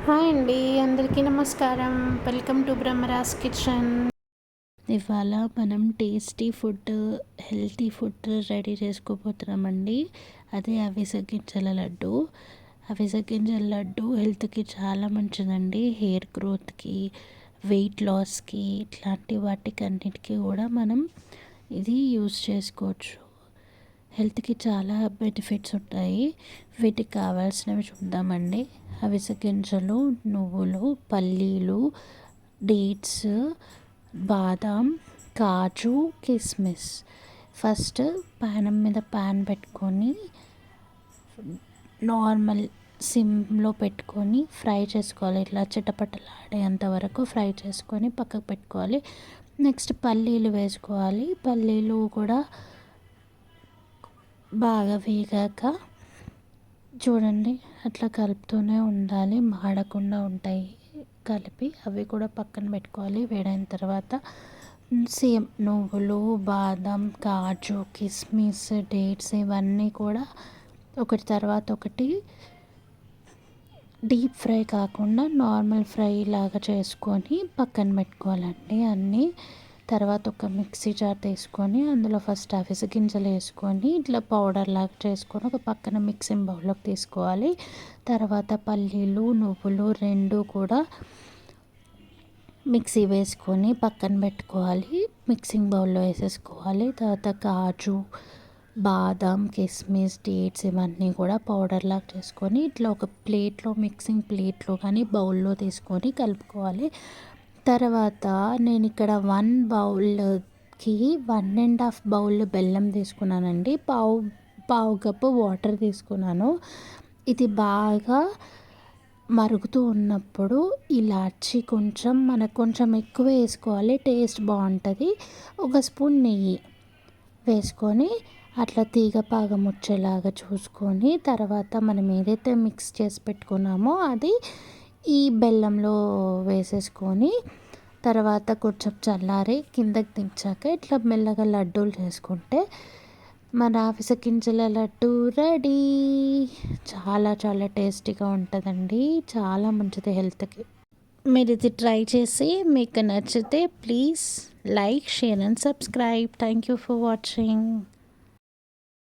Hi అండి, అందరికీ నమస్కారం. Welcome to Brahmara's kitchen. ఇవాళ మనం tasty food, healthy food ready చేసుకోబోతున్నామండి. అదే అవిసె గింజల లడ్డు. అవిసె గింజల లడ్డు హెల్త్కి చాలా మంచిదండి. హెయిర్ గ్రోత్కి, వెయిట్ లాస్కి, ఇట్లాంటి వాటికి అన్నిటికీ కూడా మనం ఇది యూస్ చేసుకోవచ్చు. హెల్త్కి చాలా బెనిఫిట్స్ ఉంటాయి. వీటికి కావాల్సినవి చూద్దామండి. అవిసె గింజలు, నువ్వులు, పల్లీలు, డేట్స్, బాదాం, కాజు, కిస్మిస్. ఫస్ట్ పానం మీద పాన్ పెట్టుకొని నార్మల్ సిమ్లో పెట్టుకొని ఫ్రై చేసుకోవాలి. ఇట్లా చిటపటలాడేంత వరకు ఫ్రై చేసుకొని పక్కకు పెట్టుకోవాలి. నెక్స్ట్ పల్లీలు వేసుకోవాలి. పల్లీలు కూడా బాగా వేగాక చూడండి అట్లా కలుపుతూనే ఉండాలి, మాడకుండా ఉంటాయి. కలిపి అవి కూడా పక్కన పెట్టుకోవాలి. వేడైన తర్వాత సేమ్ నువ్వులు, బాదం, కాజు, కిస్మిస్, డేట్స్ ఇవన్నీ కూడా ఒకటి తర్వాత ఒకటి డీప్ ఫ్రై కాకుండా నార్మల్ ఫ్రై లాగా చేసుకొని పక్కన పెట్టుకోవాలండి. అన్నీ తర్వాత ఒక మిక్సీ జార్ తీసుకొని అందులో ఫస్ట్ అవిసె గింజలు వేసుకొని ఇట్లా పౌడర్ లాగా చేసుకొని ఒక పక్కన మిక్సింగ్ బౌల్లోకి తీసుకోవాలి. తర్వాత పల్లీలు, నువ్వులు రెండు కూడా మిక్సీ వేసుకొని పక్కన పెట్టుకోవాలి. మిక్సింగ్ బౌల్లో వేసేసుకోవాలి. తర్వాత కాజు, బాదం, కిస్మిస్, డేట్స్ ఇవన్నీ కూడా పౌడర్ లాగా చేసుకొని ఇట్లా ఒక ప్లేట్లో, మిక్సింగ్ ప్లేట్లో కానీ బౌల్లో తీసుకొని కలుపుకోవాలి. తర్వాత నేను ఇక్కడ 1 బౌల్కి 1.5 బౌల్ బెల్లం తీసుకున్నానండి. పావు కప్పు వాటర్ తీసుకున్నాను. ఇది బాగా మరుగుతూ ఉన్నప్పుడు ఇలాచి మనకు కొంచెం ఎక్కువ వేసుకోవాలి, టేస్ట్ బాగుంటుంది. ఒక స్పూన్ నెయ్యి వేసుకొని అట్లా తీగ పాగం వచ్చేలాగా చూసుకొని తర్వాత మనం ఏదైతే మిక్స్ చేసి పెట్టుకున్నామో అది ఈ బెల్లంలో వేసేసుకొని తర్వాత కొంచెం చల్లారి కిందకి దించాక ఇట్లా మెల్లగా లడ్డూలు చేసుకుంటే మన అవిసె గింజల లడ్డు రెడీ. చాలా చాలా టేస్టీగా ఉంటుందండి, చాలా మంచిది హెల్త్కి. మీరు ఇది ట్రై చేసి మీకు నచ్చితే please like, share and subscribe. Thank you for watching.